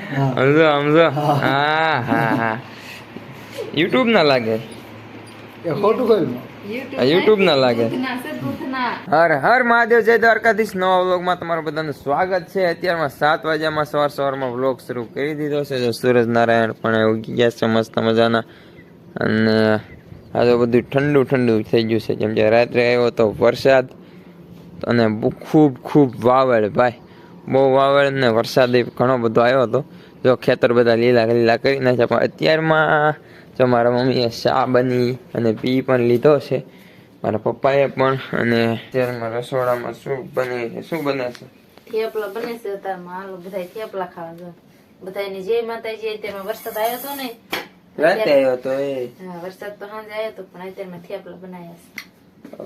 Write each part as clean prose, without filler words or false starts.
સમજો સમજો હા હા હા યુટ્યુબ ના લાગે ખોટું કહ્યું યુટ્યુબ ના લાગે હર હર મહાદેવ જય દ્વારકાધીશ નવા વ્લોગમાં તમારું બધાનું સ્વાગત છે અત્યારમાં 7 વાગ્યામાં સવારમાં વ્લોગ શરૂ કરી દીધો છે જો સૂરજ નારાયણ પણ ઉગી ગયા છે મસ્ત મજાના અને આ તો બધું ઠંડુ ઠંડુ થઈ ગયું છે જેમ કે રાત્રે આવ્યો તો વરસાદ અને ખૂબ ખૂબ વાવડ ભાઈ બહુ વાવડ ને વરસાદ ઘણો બધો આવ્યો હતો જો ખેતર બધા લીલા લીલા કરી નાખ્યા પણ અત્યારમાં જો મારા મમ્મીએ ચા બની અને પી પણ લીધો છે મારા પપ્પાએ પણ અને અત્યારમાં રસોડામાં શું બને છે શું બને છે થેપલા બને છે તારમાં હાલો બધા થેપલા ખાવા જો બધાની જય માતાજી અત્યારમાં વરસાદ આવ્યો તો ને રાતે આવ્યો તો એ હા વરસાદ તો સાંજે આવ્યો તો પણ અત્યારમાં થેપલા બનાવ્યા છે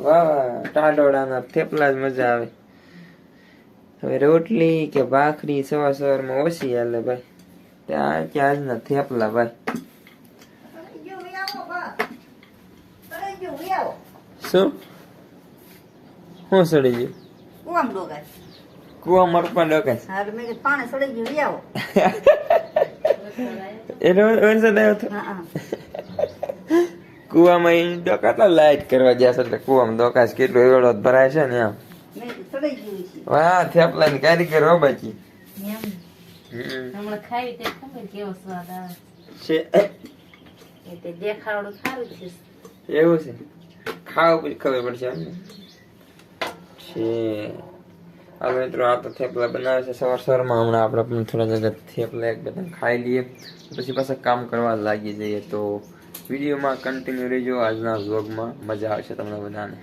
વાહ વાહ ટાઢોળાના થેપલા જ મજા આવે હવે રોટલી કે ભાખરી સવારમાં ઓછી હાલે ભાઈ ત્યાં આજના થેપલા ભાઈ શું સડી ગયું કુવા મરપા ડોકાય એનો વરસાદ આવ્યો હતો કુવામાં એ ડોકાતા લાઈટ કરવા ગયા છે એટલે કુવામાં ડોકાશ કેટલું એવડો ભરાય છે ને આમ વાહ થેપલા ની કારીગર હો બાકી હમણાં ખાવી તે ખબર કેવો સ્વાદ આવે છે એ તે દેખાડું સારું છે એવું છે ખાવ પછી ખબર પડશે એમ છે હાલો મિત્રો આ તો થેપલા બનાવે છે સવારમાં હમણાં આપણે પણ થોડા જગ્યા થેપલા એક બધા ખાઈ લઈએ પછી પાછા કામ કરવા લાગી જઈએ તો વિડીયોમાં કન્ટિન્યુ રહેજો આજના વ્લોગમાં મજા આવશે તમને બધાને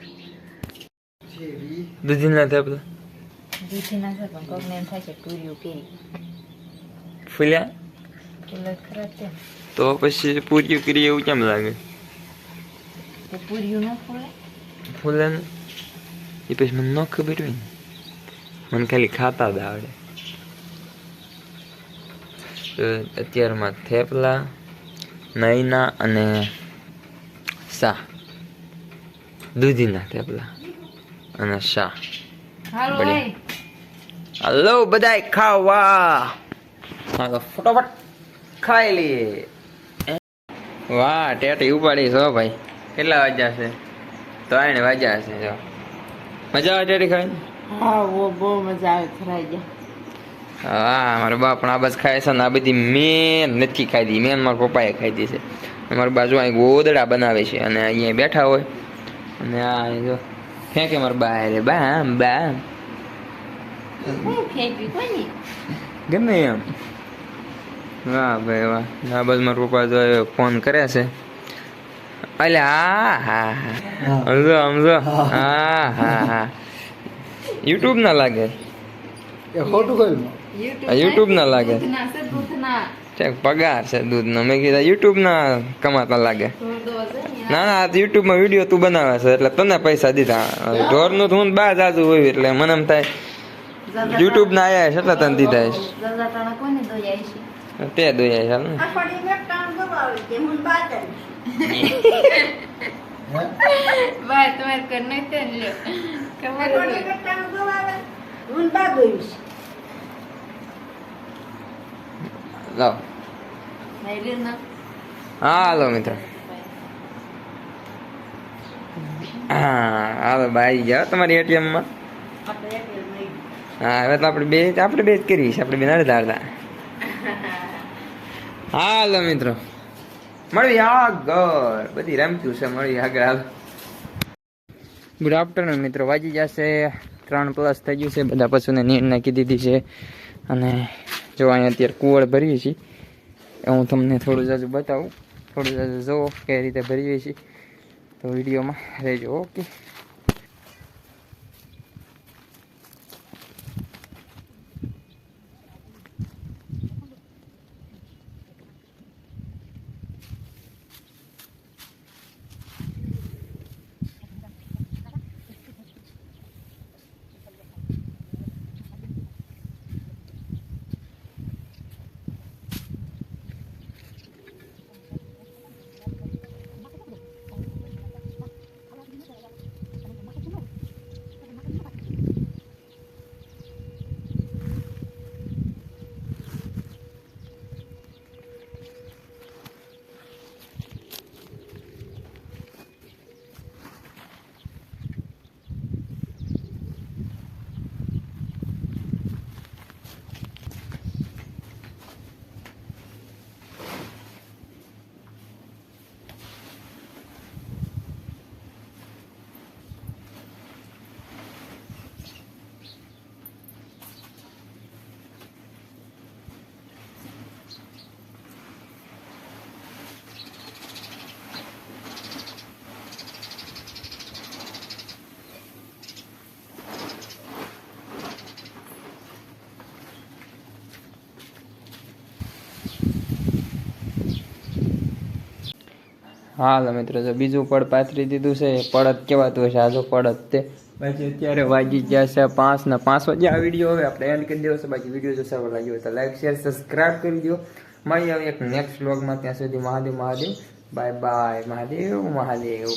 દૂધીના થેપલા દૂધીના છે પણ કોકને એમ થાય છે પૂરીઓ કેરી ફૂલ્યા એટલે ખરા છે તો પછી પૂરીઓ કરી એવું કેમ લાગે તે પૂરીઓ ન ફૂલે ફૂલે ને એ પછી મને ન ખબર હોય ને મને ખાલી ખાતા જ આવડે તો અત્યારમાં થેપલા નૈના અને શાહ દૂધીના થેપલા અને શાહ હાલો હલો બધાય ખાવા હાલો ફટાફટ ખાઈ લઈએ વાહ ટેટી ઉપાડી છો ભાઈ કેટલા વાગ્યા છે 3 વાગ્યા છે જો મજા આવે ટેટી ખાઈને હા બહુ મજા આવે ખરાઈ ગયા હા મારા બા પણ આ બસ ખાય છે ને આ બધી મેન નથી ખાધી મેન મારા પપ્પાએ ખાધી છે મારી બાજુ અહીં ગોદડા બનાવે છે અને અહીંયા બેઠા હોય અને આ જો ફેંકે મારા બા રે બામ બામ ગમે એમ વાહ ભાઈ વાહ આ બસ મારા પપ્પા જો ફોન કરે છે અલે હા હા હા સમજો સમજો હા હા હા યુટ્યુબ ના લાગે ખોટું કહ્યું યુટ્યુબ ના લાગે પગાર છે દૂધ નો મેં કીધા યુટ્યુબ ના કમાતા લાગે ના ના યુટ્યુબ માં વિડીયો તું બનાવે છે એટલે તને પૈસા દીધા ઢોર નું હું બા જાજુ હોય એટલે મને એમ થાય યુટ્યુબ ના આયા છે એટલે તને દીધા છે તે દોયા છે ને બાય તમારે કર નાખતે ને લ્યો ખબર લાવ હા હાલો મિત્ર હા હાલો ભાઈ જાઓ તમારી એટીએમ માં હા હવે તો આપણે બે જ કરીએ છીએ આપણે બે અડધા હાલો મિત્રો મળી આગળ બધી રમતું છે મળી આગળ હાલ ગુડ આફ્ટરનૂન મિત્રો વાગી જશે 3+ થઈ ગયું છે બધા પશુને નીર નાખી દીધી છે અને જો અહીંયા અત્યારે કુવળ ભરીએ છીએ હું તમને થોડું જાજુ બતાવું થોડું જાજુ જુઓ કઈ રીતે ભરીએ છીએ તો વિડીયોમાં રહેજો ઓકે હાલ મિત્રો જો બીજું પડ પાથરી દીધું છે. પડત કહેવાતું હશે, આ જો પડત તે. બાકી અત્યારે વાગી ગયા છે 5 ને 5 વાગે. આ વિડીયો હવે આપણે એન્ડ કરી દેવો છે. બાકી વિડીયો જો સારો લાગ્યો હોય તો લાઈક શેર સબસ્ક્રાઇબ કરી દો. મળીએ હવે એક નેક્સ્ટ વ્લોગમાં. ત્યાં સુધી મહાદેવ મહાદેવ. Bye bye. મહાદેવ મહાદેવ.